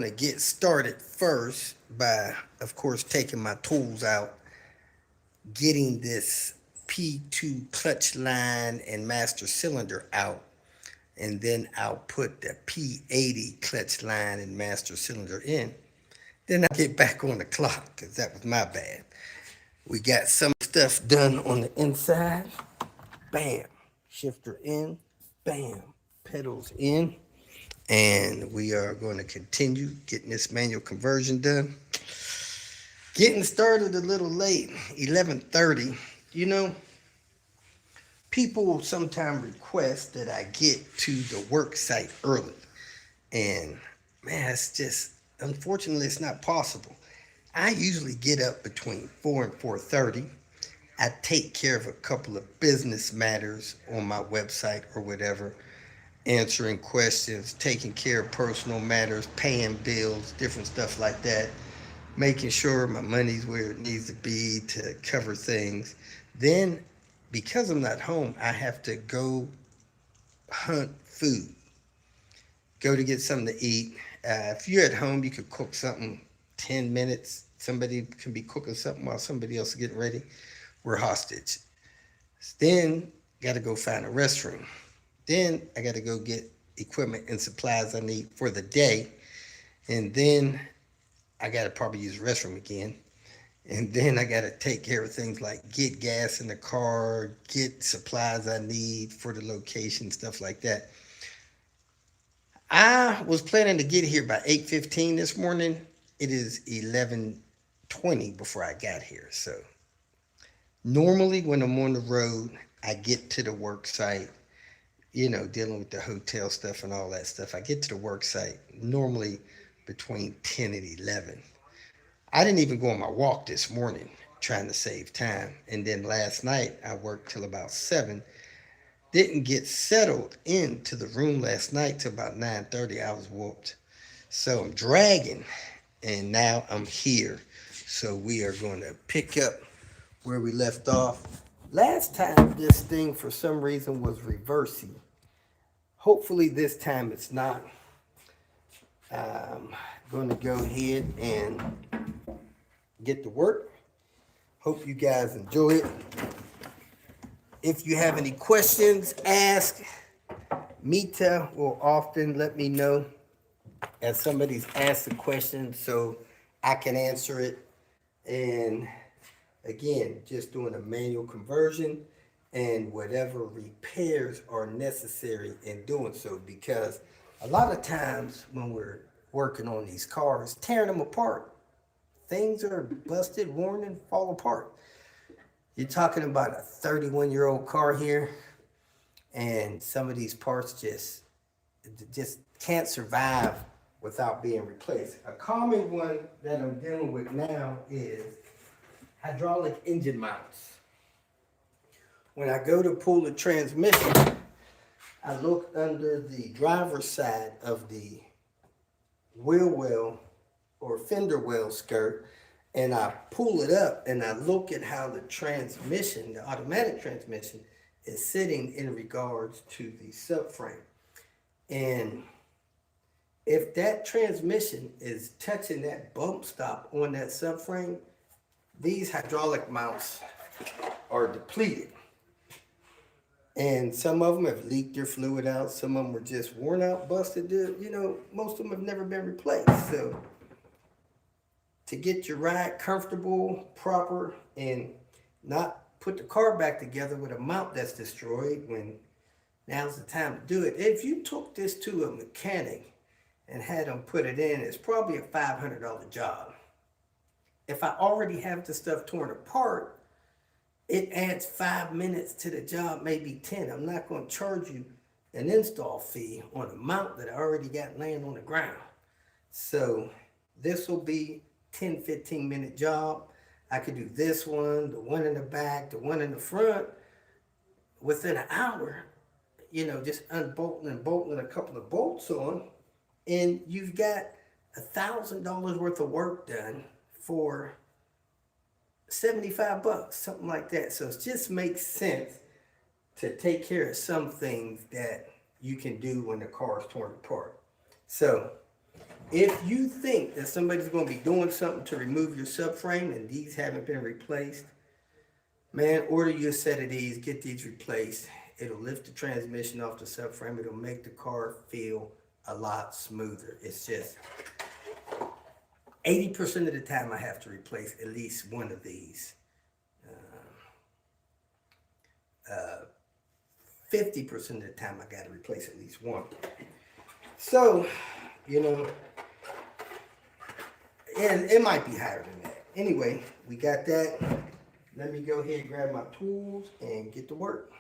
To get started first by, of course, taking my tools out, getting this P2 clutch line and master cylinder out, and then I'll put the P80 clutch line and master cylinder in. Then I'll get back on the clock because that was my bad. We got some stuff done on the inside. Bam. Shifter in. Bam. Pedals in. And we are going to continue getting this manual conversion done. Getting started a little late, 11:30. You know, people sometimes request that I get to the work site early. And man, it's just, unfortunately, it's not possible. I usually get up between 4 and 4:30. I take care of a couple of business matters on my website or whatever, answering questions, taking care of personal matters, paying bills, different stuff like that, making sure my money's where it needs to be to cover things. Then, because I'm not home, I have to go hunt food, go to get something to eat. If you're at home, you could cook something 10 minutes. Somebody can be cooking something while somebody else is getting ready. We're hostage. Then, got to go find a restroom. Then, I got to go get equipment and supplies I need for the day. And then, I got to probably use the restroom again. And then I got to take care of things like get gas in the car, get supplies I need for the location, stuff like that. I was planning to get here by 8:15 this morning. It is 11:20 before I got here. So normally when I'm on the road, I get to the work site, dealing with the hotel stuff and all that stuff. I get to the work site normally between 10 and 11. I didn't even go on my walk this morning trying to save time. And then last night I worked till about 7. Didn't get settled into the room last night till about 9:30. I was whooped. So I'm dragging and now I'm here. So we are going to pick up where we left off. Last time this thing for some reason was reversing. Hopefully this time it's not. I'm going to go ahead and get to work. Hope you guys enjoy it. If you have any questions, ask. Mita will often let me know as somebody's asked a question so I can answer it. And again, just doing a manual conversion and whatever repairs are necessary in doing so, because a lot of times when we're working on these cars, tearing them apart, things are busted, worn, and fall apart. You're talking about a 31-year-old car here, and some of these parts just can't survive without being replaced. A common one that I'm dealing with now is hydraulic engine mounts. When I go to pull the transmission, I look under the driver's side of the wheel well or fender well skirt, and I pull it up and I look at how the transmission, the automatic transmission, is sitting in regards to the subframe. And if that transmission is touching that bump stop on that subframe, these hydraulic mounts are depleted. And some of them have leaked their fluid out. Some of them are just worn out, busted. Most of them have never been replaced. So to get your ride comfortable, proper, and not put the car back together with a mount that's destroyed when now's the time to do it. If you took this to a mechanic and had them put it in, it's probably a $500 job. If I already have the stuff torn apart, it adds 5 minutes to the job, maybe 10. I'm not going to charge you an install fee on a mount that I already got laying on the ground. So this will be 10, 15-minute job. I could do this one, the one in the back, the one in the front within an hour, just unbolting and bolting a couple of bolts on, and you've got $1,000 worth of work done for $75, something like that. So it just makes sense to take care of some things that you can do when the car is torn apart. So If you think that somebody's going to be doing something to remove your subframe and these haven't been replaced, man, order you a set of these, get these replaced. It'll lift the transmission off the subframe. It'll make the car feel a lot smoother. It's just 80% of the time I have to replace at least one of these. 50% of the time I got to replace at least one. So, you know, and it might be higher than that. Anyway, we got that. Let me go ahead and grab my tools and get to work.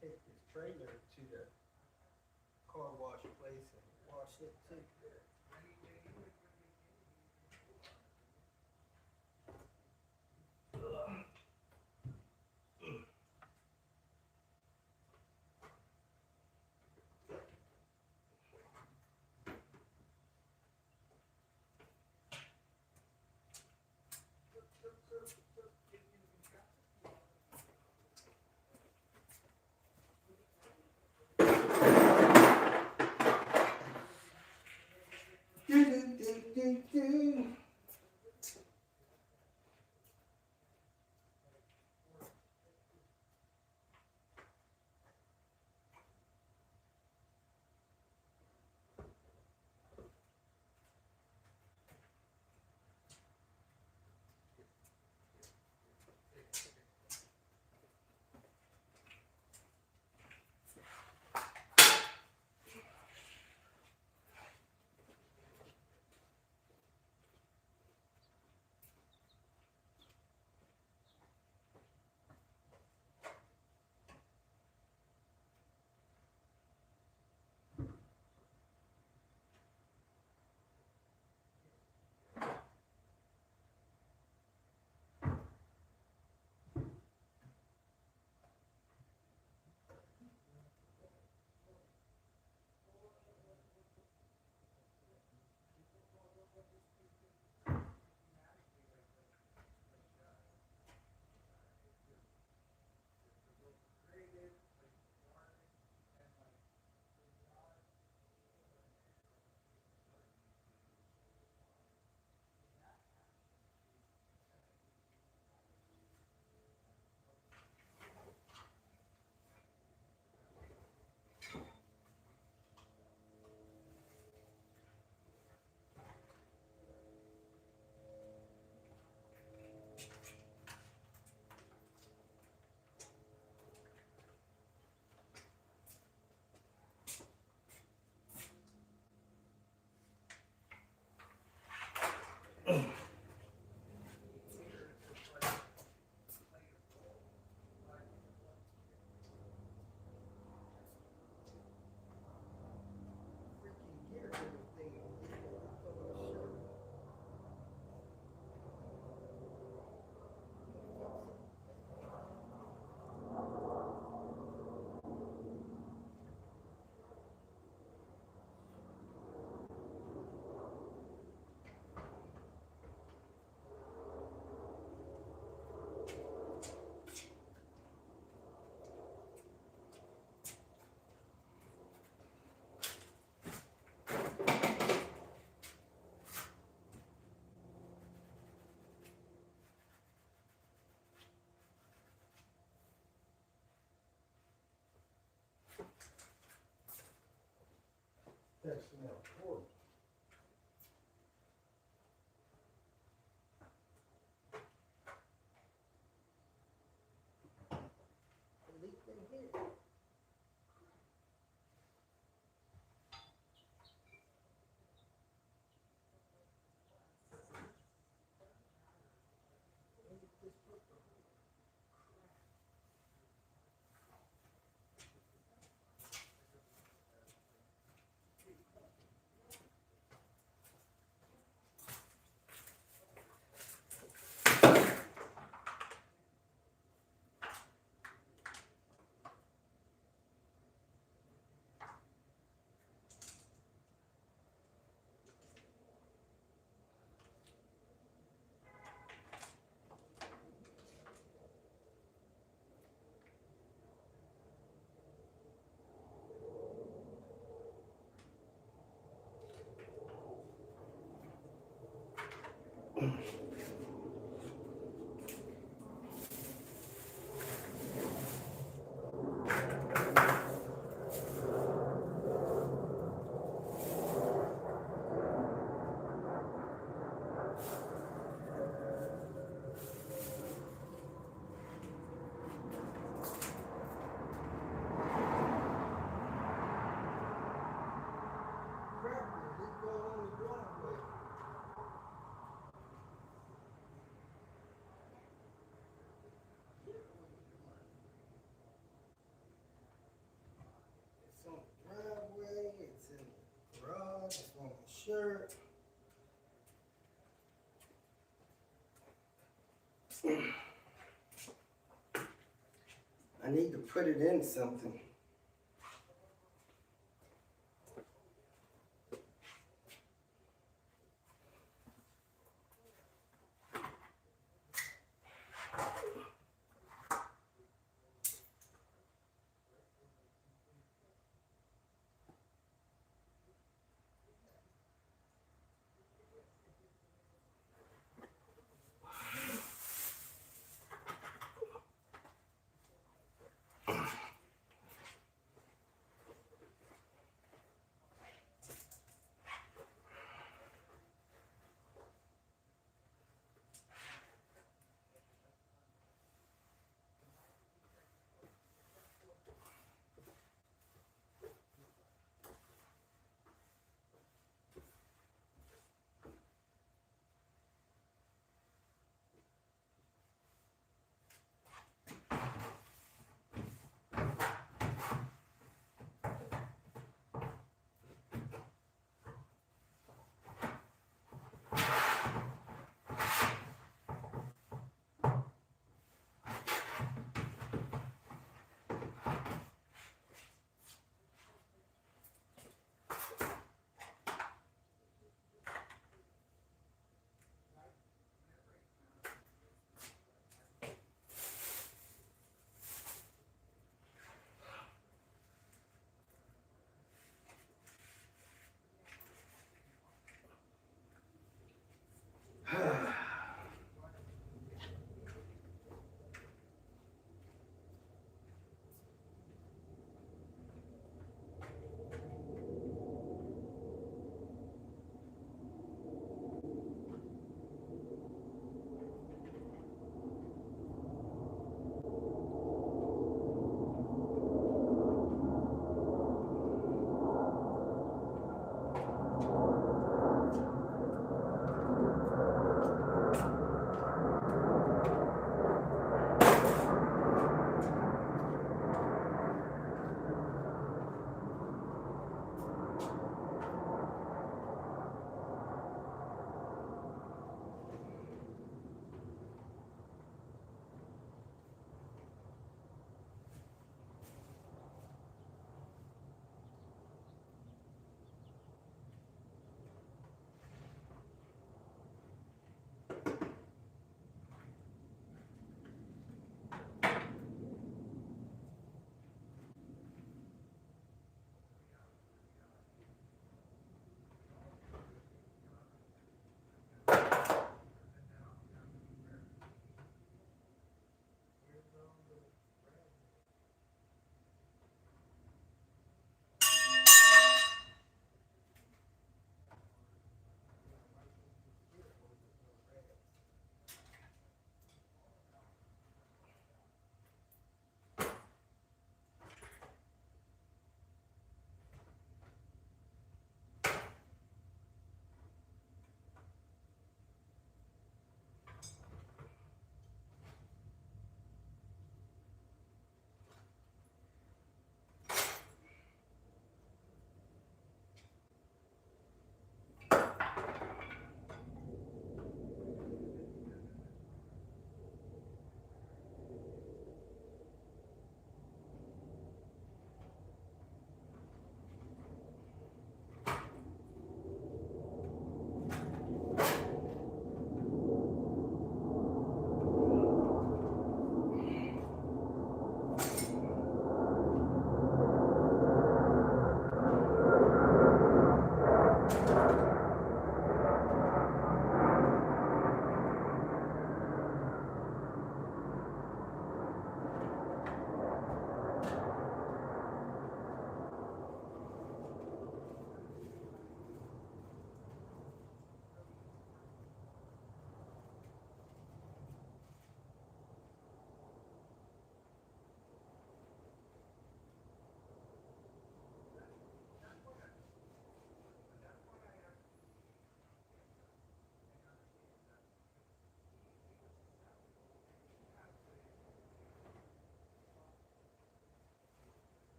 Take this trailer to the car wash place and wash it too. That smells horrible. The leak in here. It's in the garage. It's on my shirt. I need to put it in something.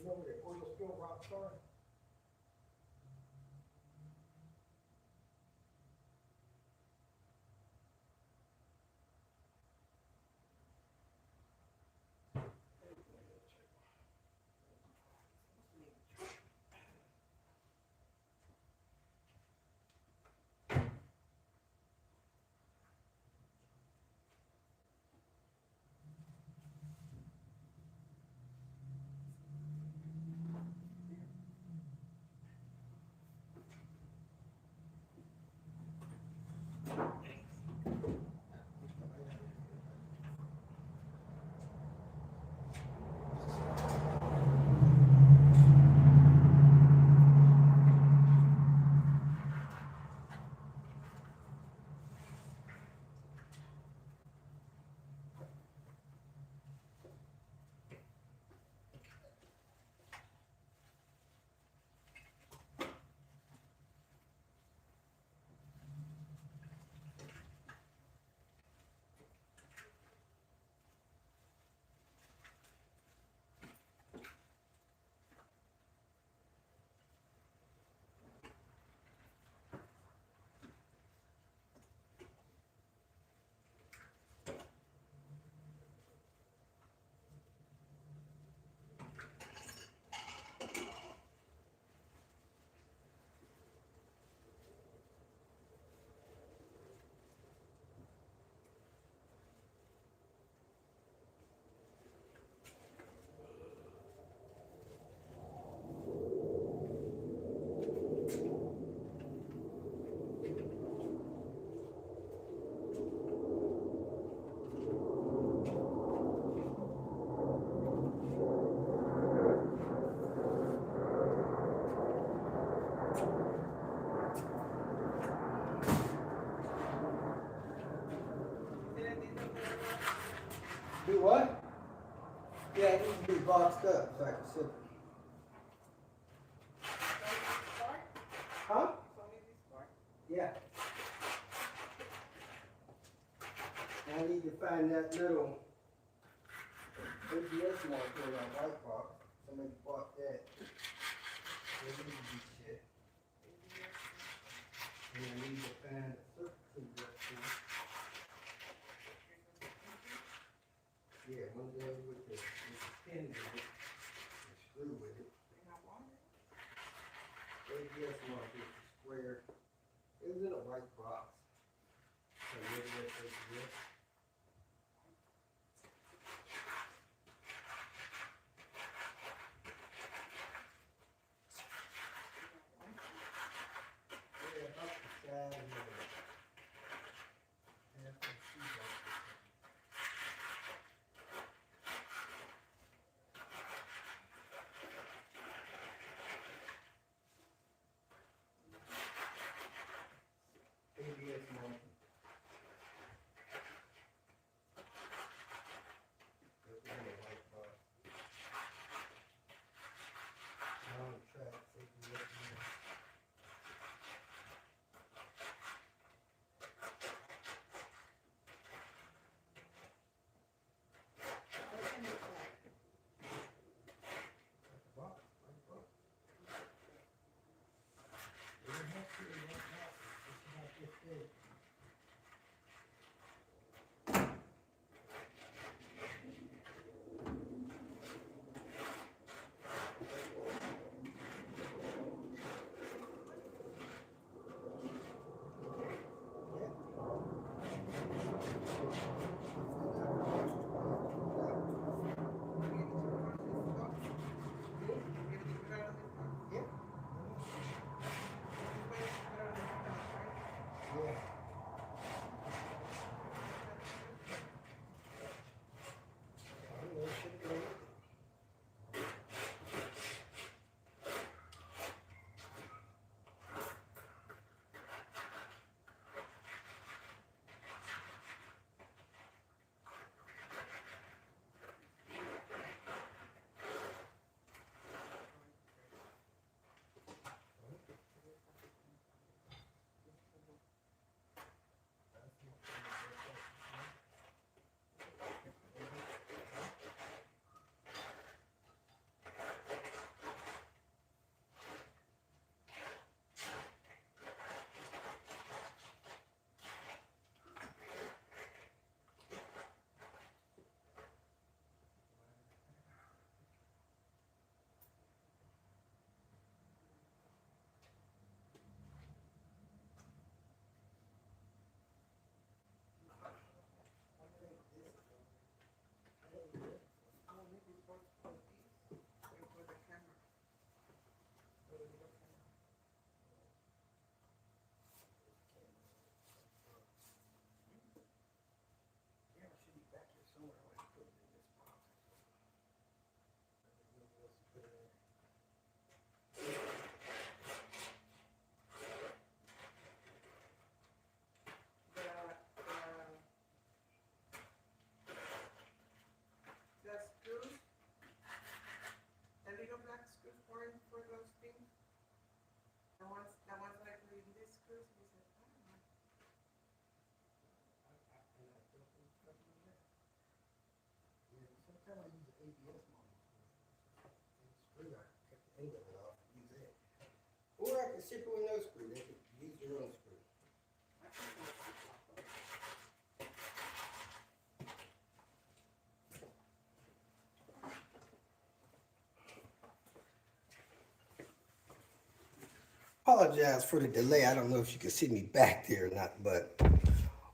You know where the oil spill rocks are? Do what? Yeah, it needs to be boxed up so I can sit. Huh? Yeah. I need to find that little ABS marker on that white box. Somebody bought that. They need to be shit. And I need to find a circuit breaker. Yeah, one day with the pin in it, and screw with it. ABS marker is square. It was in a white box. So maybe that's ABS. Yeah, about the size of a half-inch shoebox. ABS marker. It was in a white box. Long track, ABS marker. Box, white box. It doesn't have to be white box, it's not this big. Yeah. time I use the ABS model. Screw, I cut the end of it off and use that. Or I can ship it with no screw. They can use their own screw. Apologize for the delay. I don't know if you can see me back there or not, but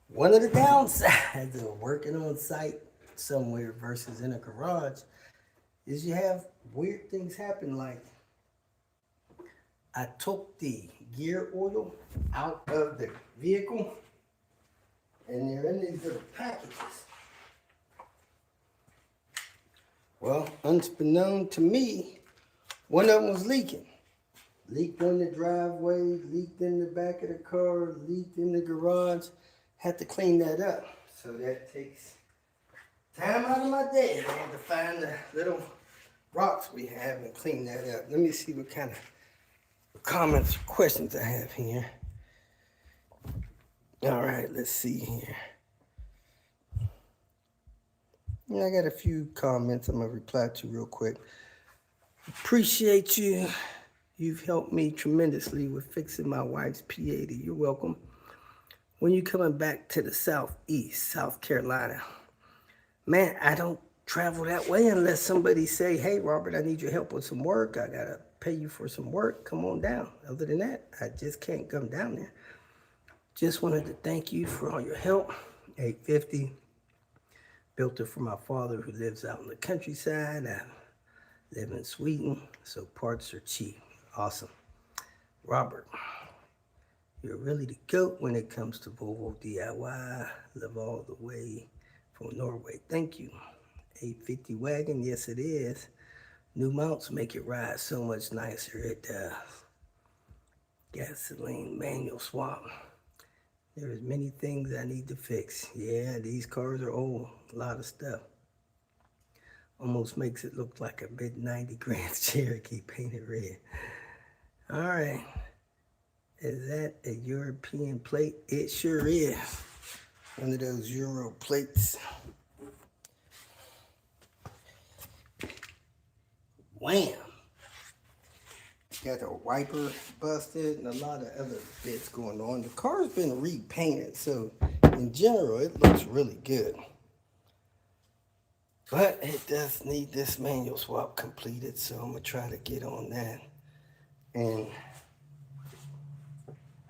one of the downsides of working on site somewhere versus in a garage is you have weird things happen. Like I took the gear oil out of the vehicle and they're in these little packages. Well, unbeknown to me, one of them was leaking. Leaked on the driveway, leaked in the back of the car, leaked in the garage. Had to clean that up. So that takes time out of my day. I had to find the little rocks we have and clean that up. Let me see what kind of comments or questions I have here. All right, let's see here. Yeah, I got a few comments I'm going to reply to real quick. Appreciate you. You've helped me tremendously with fixing my wife's P80. You're welcome. When you coming back to the Southeast, South Carolina? Man, I don't travel that way unless somebody say, hey, Robert, I need your help with some work. I got to pay you for some work. Come on down. Other than that, I just can't come down there. Just wanted to thank you for all your help. 850. Built it for my father who lives out in the countryside. I live in Sweden, so parts are cheap. Awesome. Robert, you're really the GOAT when it comes to Volvo DIY. Love all the way from Norway. Thank you. 850 wagon, yes it is. New mounts make it ride so much nicer. It does. Gasoline manual swap. There's many things I need to fix. Yeah, these cars are old. A lot of stuff. Almost makes it look like a mid-90 Grand Cherokee painted red. All right. Is that a European plate? It sure is. One of those Euro plates. Wham! Got a wiper busted and a lot of other bits going on. The car's been repainted, so in general, it looks really good. But it does need this manual swap completed, so I'm going to try to get on that. And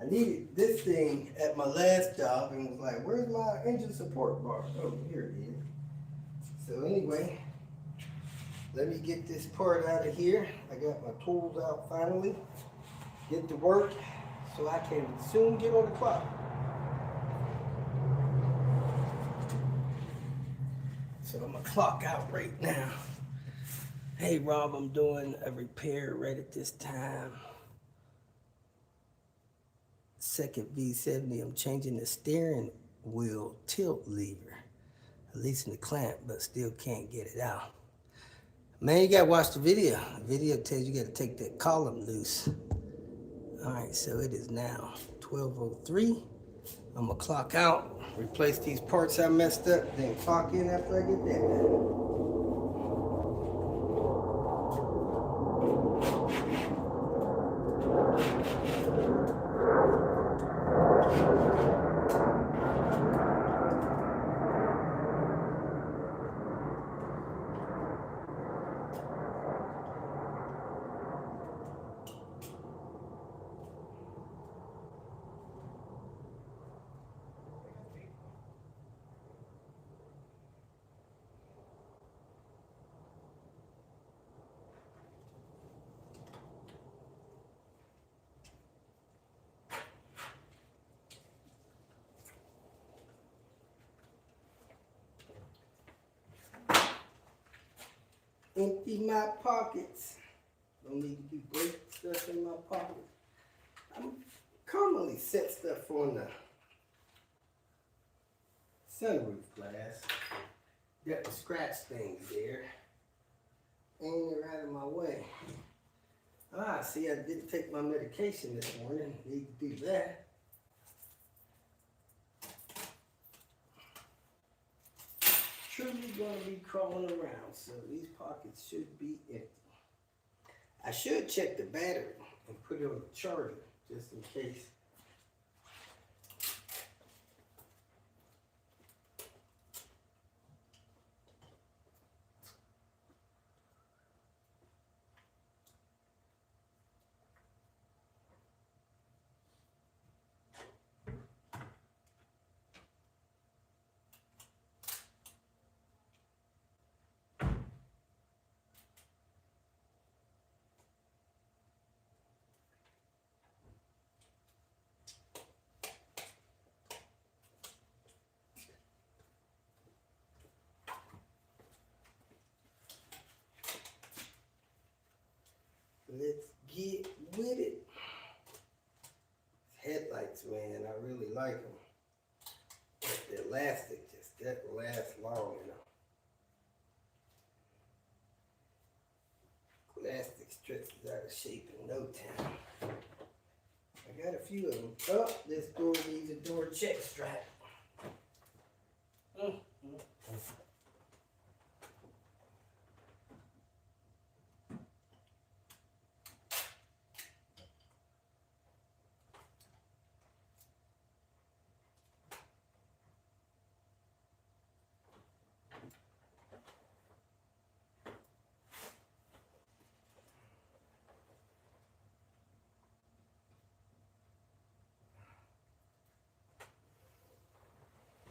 I needed this thing at my last job and was like, where's my engine support bar? Oh, here it is. So anyway, let me get this part out of here. I got my tools out finally. Get to work so I can soon get on the clock. So I'm gonna clock out right now. Hey Rob, I'm doing a repair right at this time. Second V70, I'm changing the steering wheel tilt lever. At least in the clamp, but still can't get it out. Man, you gotta watch the video. The video tells you gotta take that column loose. All right, so it is now 12:03. I'm gonna clock out, replace these parts I messed up, then clock in after I get that. Empty my pockets. Don't need to be breaking stuff in my pocket. I commonly set stuff on the sunroof glass. Got the scratch things there. Ain't it right in my way. Ah, see, I didn't take my medication this morning. Need to do that. Truly going to be crawling around, so these pockets should be empty. I should check the battery and put it on the charger just in case. Let's get with it. Headlights, man, I really like them. But the elastic just doesn't last long enough. Plastic stretches out of shape in no time. I got a few of them. Oh, this door needs a door check strap.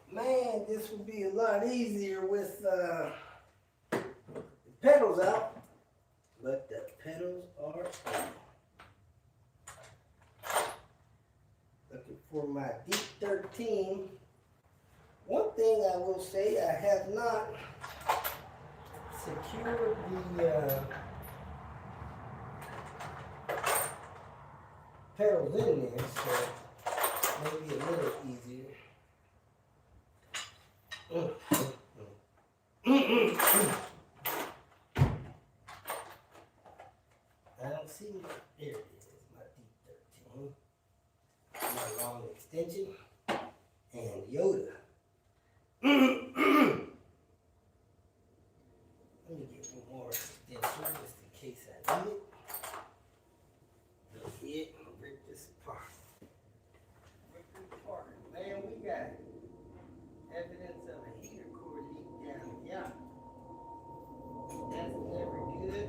Man, this would be a lot easier with the pedals out, but the pedals are out. Looking for my Deep 13. One thing I will say, I have not secured the pedals in there, so maybe a little easier. I don't see my, there it is, my Deep 13. My long extension and Yoda. Let me get one more extension just in case I need it. Let's hit and rip this apart. Rip it apart. Man, we got evidence of a heater core leak down here. That's never good.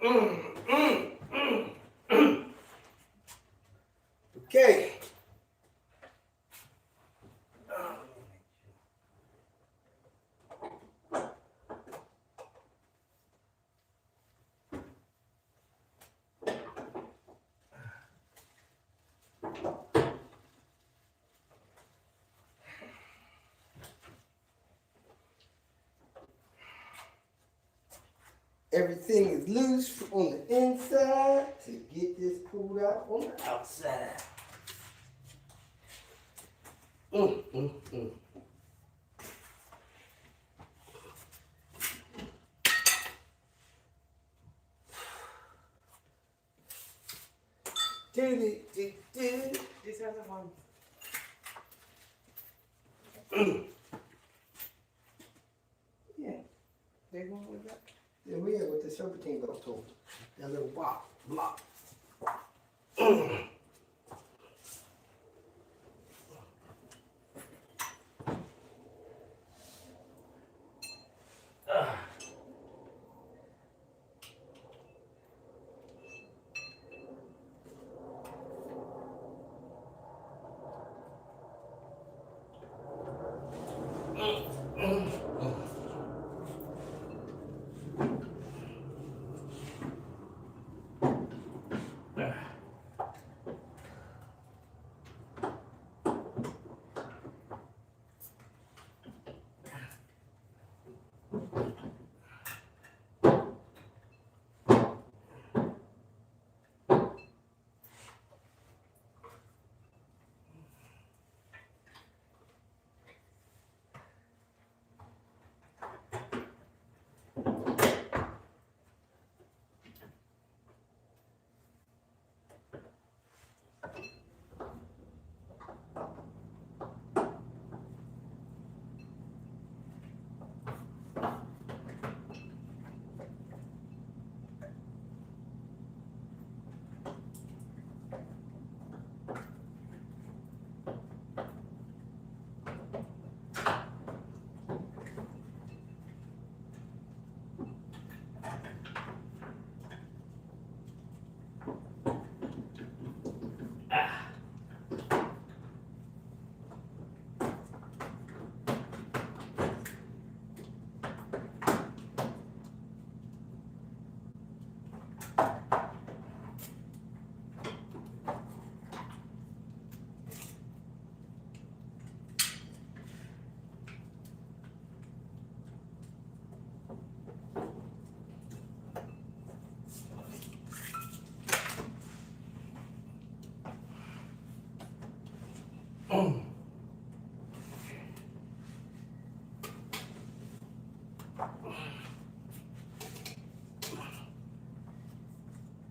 Okay. Everything is loose on the inside to get this pulled out on the outside. Mm, mm, mm. This has a one. Yeah, They going with that. yeah, we have with the serpentine belt tool. That little block.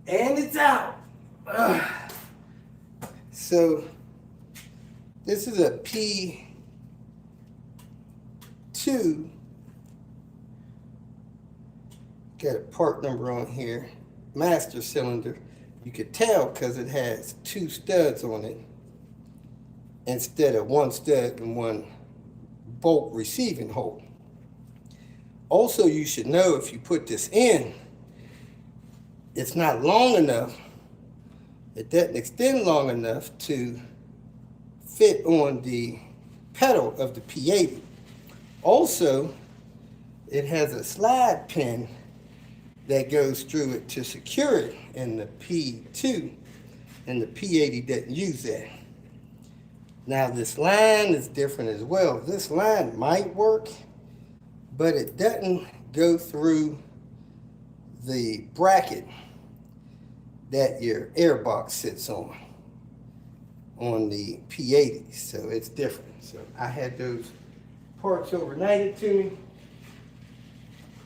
And it's out. So this is a P2. Got a part number on here. Master cylinder. You could tell because it has two studs on it instead of one stud and one bolt receiving hole. Also, you should know if you put this in, it's not long enough. It doesn't extend long enough to fit on the pedal of the P80. Also, it has a slide pin that goes through it to secure it in the P2, and the P80 doesn't use that. Now this line is different as well. This line might work, but it doesn't go through the bracket that your air box sits on the P80, so it's different. So I had those parts overnighted to me.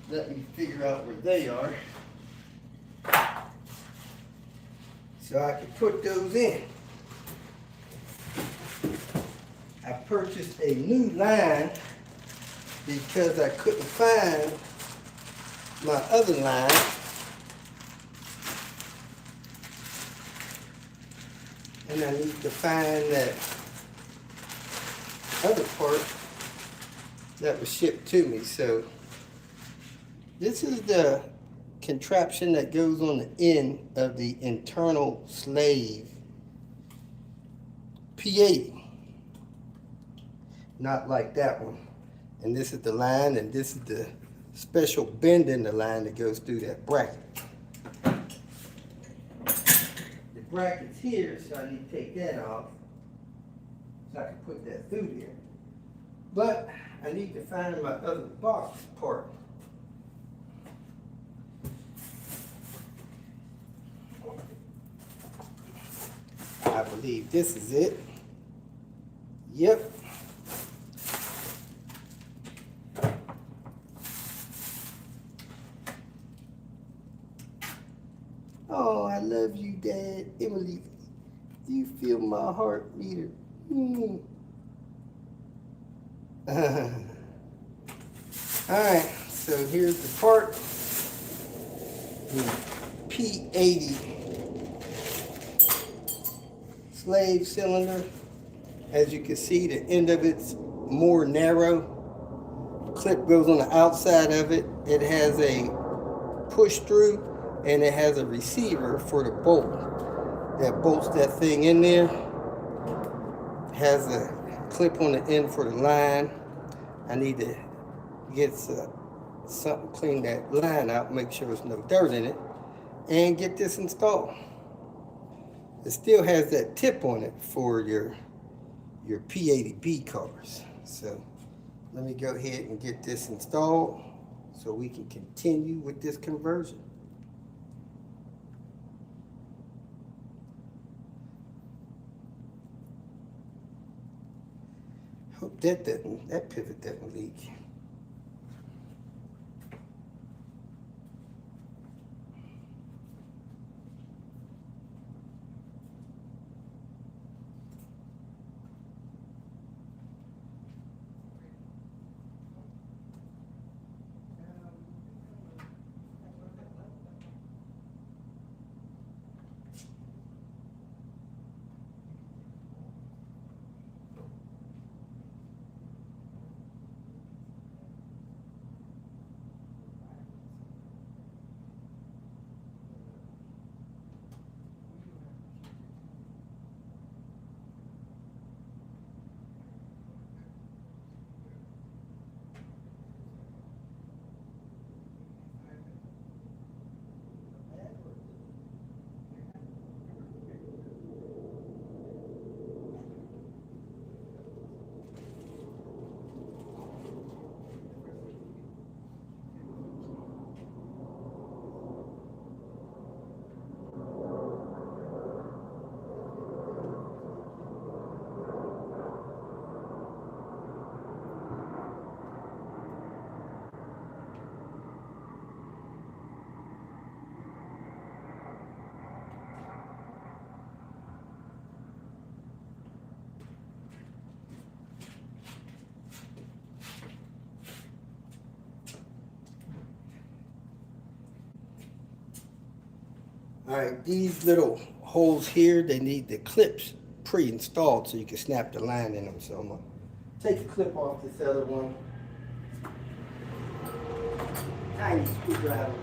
Let me figure out where they are so I can put those in. I purchased a new line because I couldn't find my other line. And I need to find that other part that was shipped to me. So this is the contraption that goes on the end of the internal slave P80. Not like that one. And this is the line, and this is the special bend in the line that goes through that bracket. The bracket's here, so I need to take that off so I can put that through there. But I need to find my other box part. I believe this is it. Yep. Oh, I love you, Dad. Emily, do you feel my heart meter? Alright, so here's the part. The P80 slave cylinder. As you can see, the end of it's more narrow. Clip goes on the outside of it. It has a push through, and it has a receiver for the bolt that bolts that thing in there. Has a clip on the end for the line. I need to get something, clean that line out, make sure there's no dirt in it, and get this installed. It still has that tip on it for your P80B cars. So let me go ahead and get this installed so we can continue with this conversion. Hope that pivot doesn't leak. All right, these little holes here, they need the clips pre-installed so you can snap the line in them. So I'm gonna take the clip off this other one. Tiny screwdriver.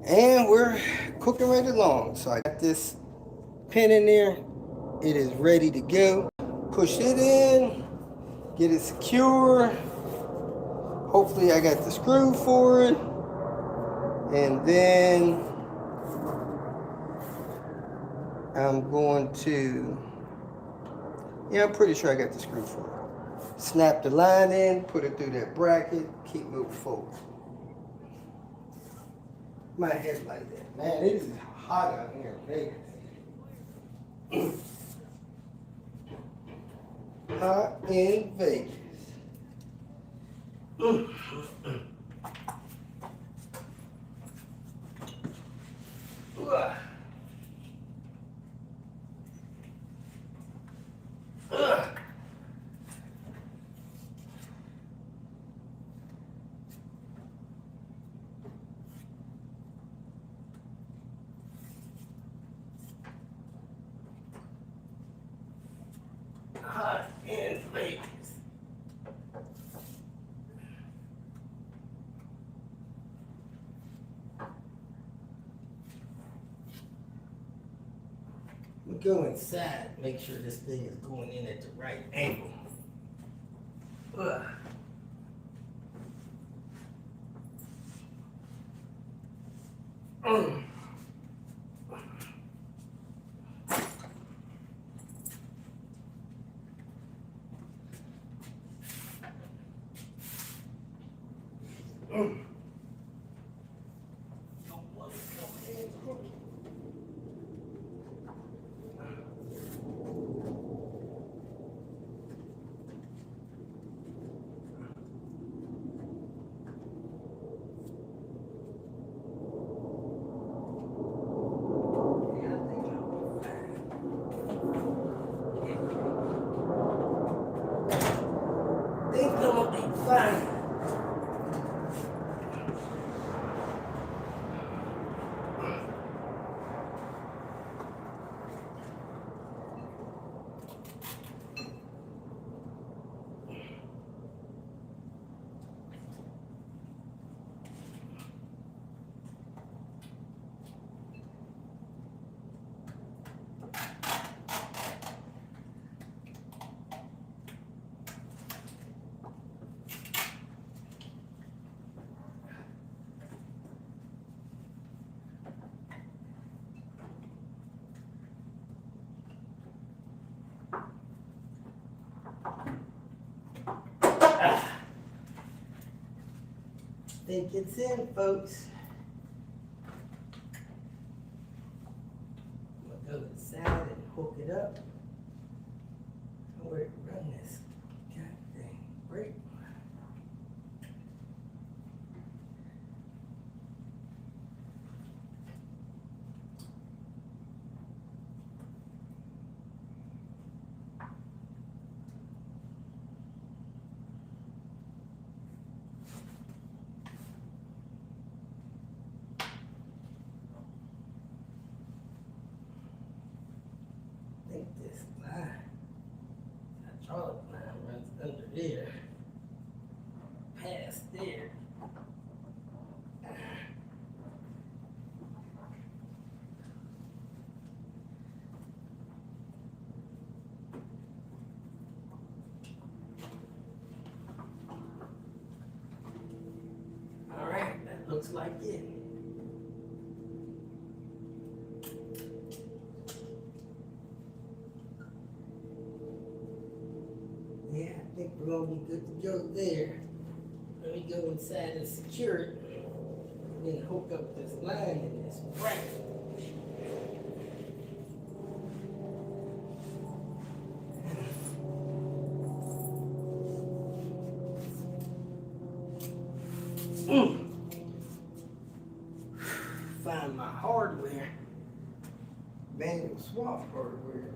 And we're cooking right along. So I got this pin in there. It is ready to go. Push it in, get it secure. Hopefully I got the screw for it. And then I'm going to, yeah, I'm pretty sure I got the screw for it. Snap the line in, put it through that bracket, keep moving forward. My head like that. Man, it is hot out here in Vegas. Hot in Vegas. Hot in Vegas. We go inside, make sure this thing is going in at the right angle. Ugh. Think I'm gonna be fine. Think it's in, folks. I'm gonna go inside and hook it up. Where to run this goddamn brake. I think this line, hydraulic line runs under there, past there. looks like it. Yeah, I think we're gonna be good to go there. Let me go inside and secure it. And then hook up this line in this bracket. Find my hardware. Manual swap hardware.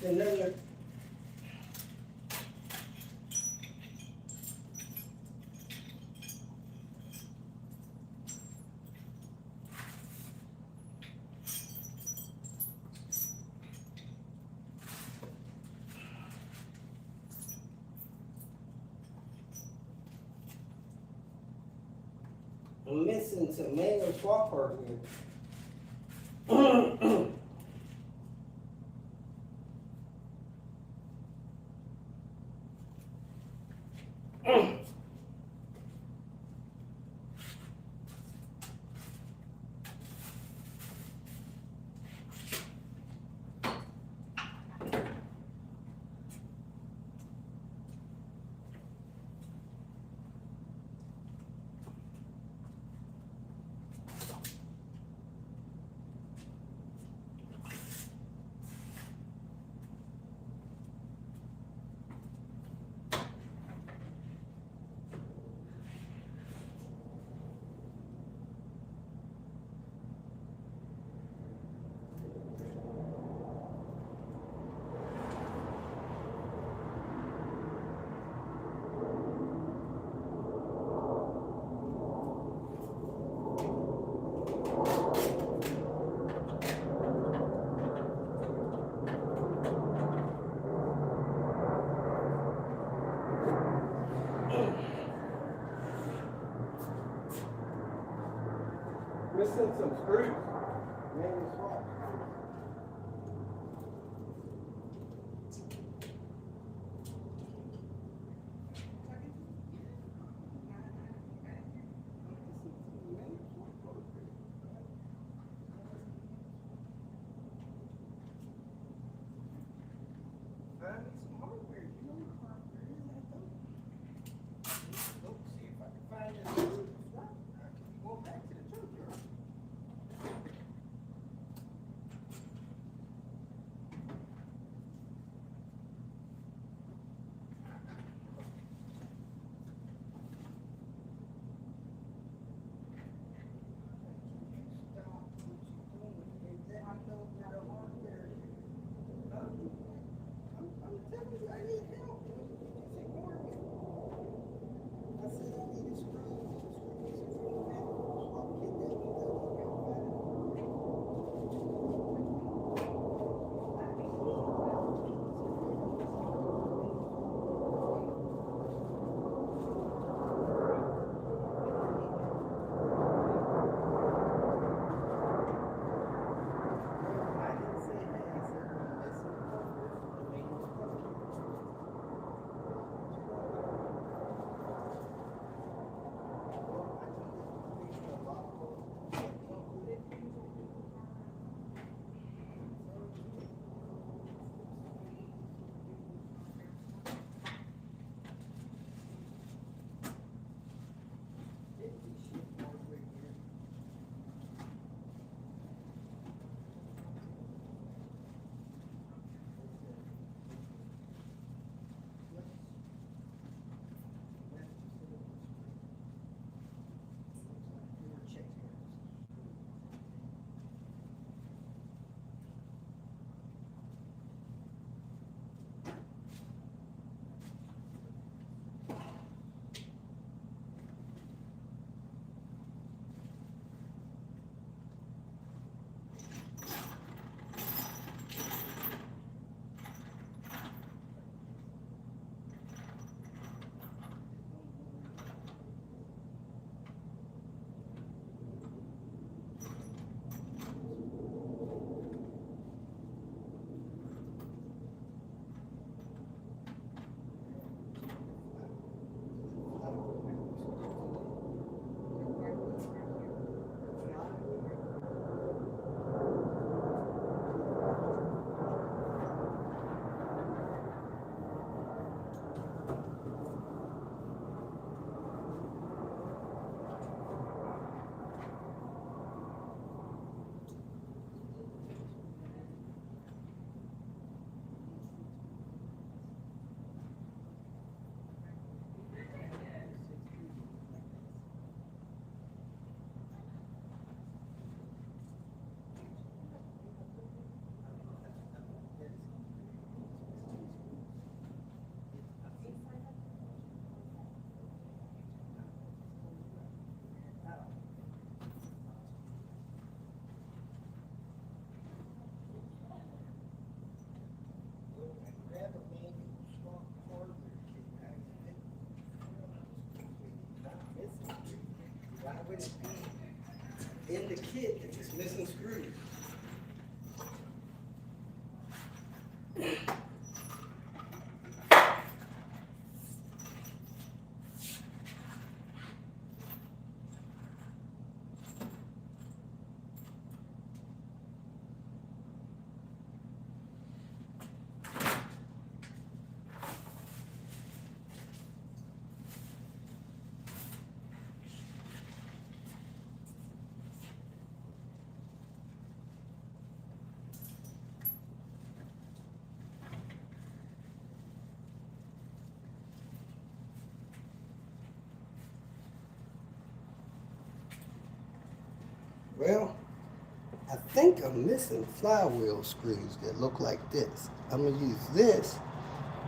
Another I'm missing some manual swap hardware. Missing some screws. Manual swap screws. Find me some hardware. You know what hardware is that though? Let's see if I can find this. I can go back to the junkyard. think I'm missing flywheel screws that look like this. I'm gonna use this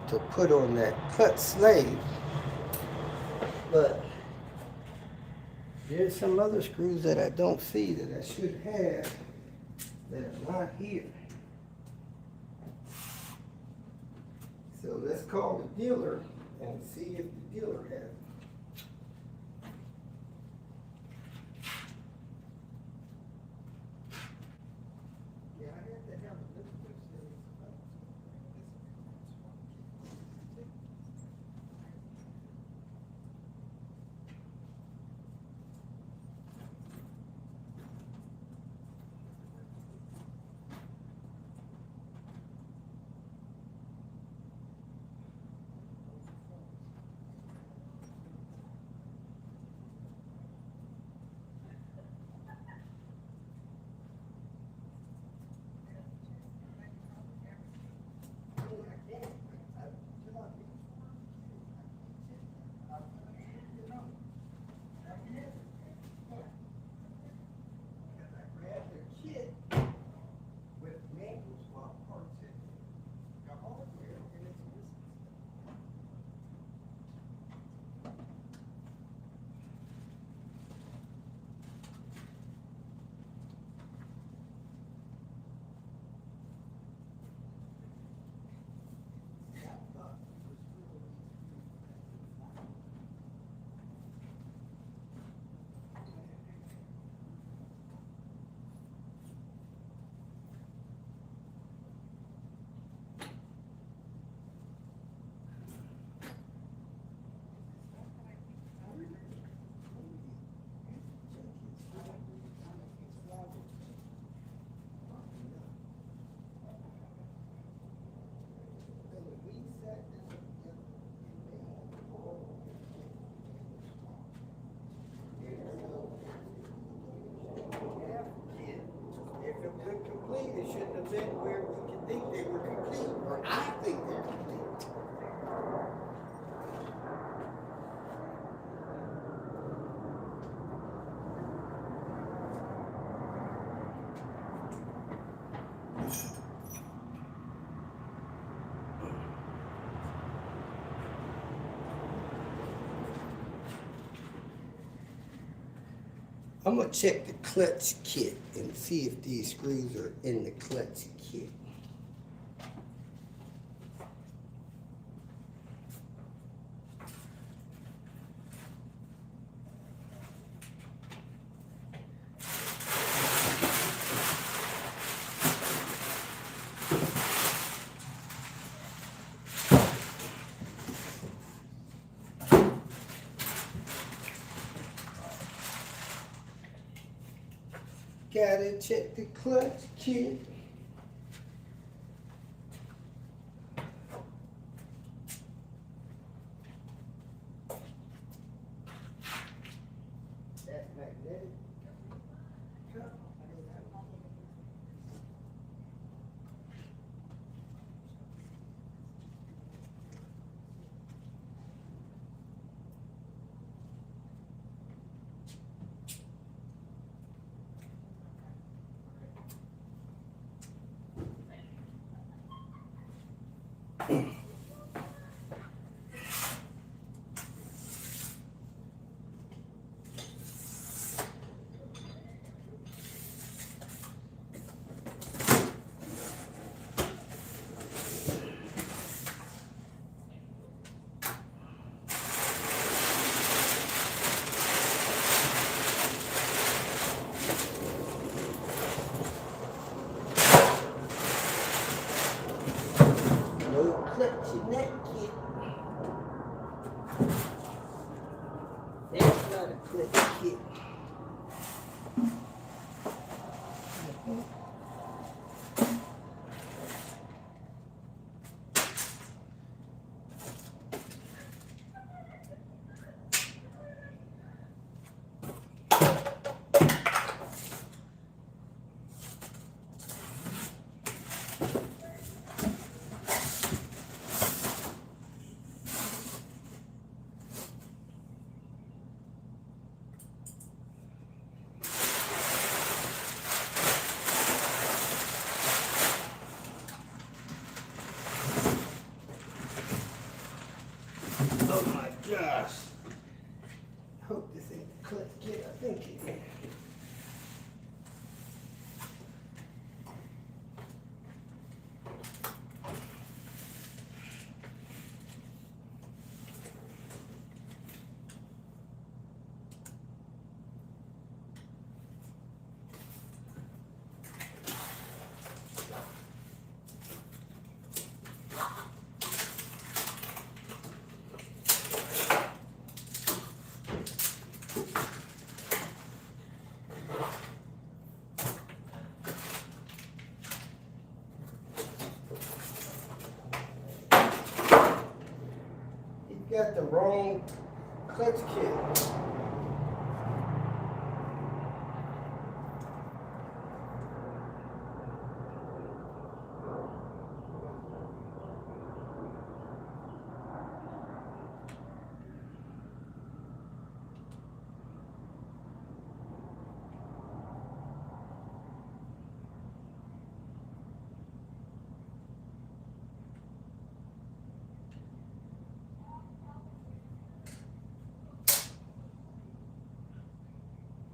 to put on that cut slave, but there's some other screws that I don't see that I should have that are not here. So let's call the dealer and see if the dealer has it. Yeah, I had to have a little bit of serious about this. If it was complete, it shouldn't have been where we could think they were complete, or I think they're complete. I'm gonna check the clutch kit and see if these screws are in the clutch kit. Gotta check the clutch kit. That magnetic. No clutch in that kit. That's not a clutch kit. got the wrong clutch kit.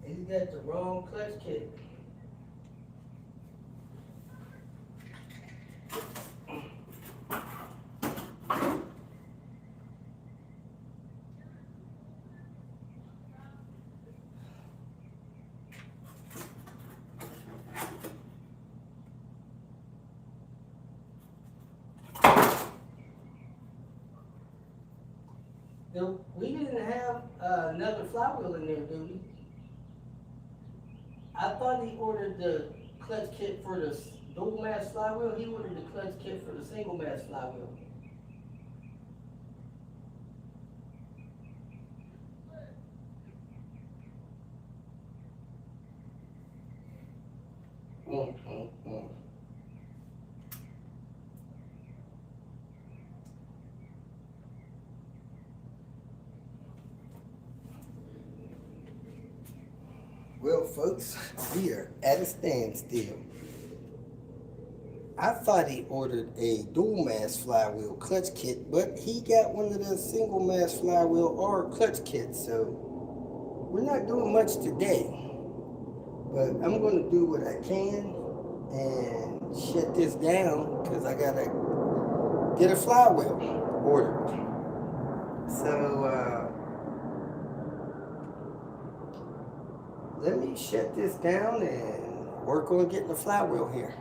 He's got the wrong clutch kit. We didn't have another flywheel in there, do we? I thought he ordered the clutch kit for the dual mass flywheel. He ordered the clutch kit for the single mass flywheel. Mm. Well, folks, we are at a standstill. I thought he ordered a dual mass flywheel clutch kit, but he got one of the single mass flywheel or clutch kits, so we're not doing much today. But I'm going to do what I can and shut this down because I got to get a flywheel ordered. So, let me shut this down and work on getting a flywheel here.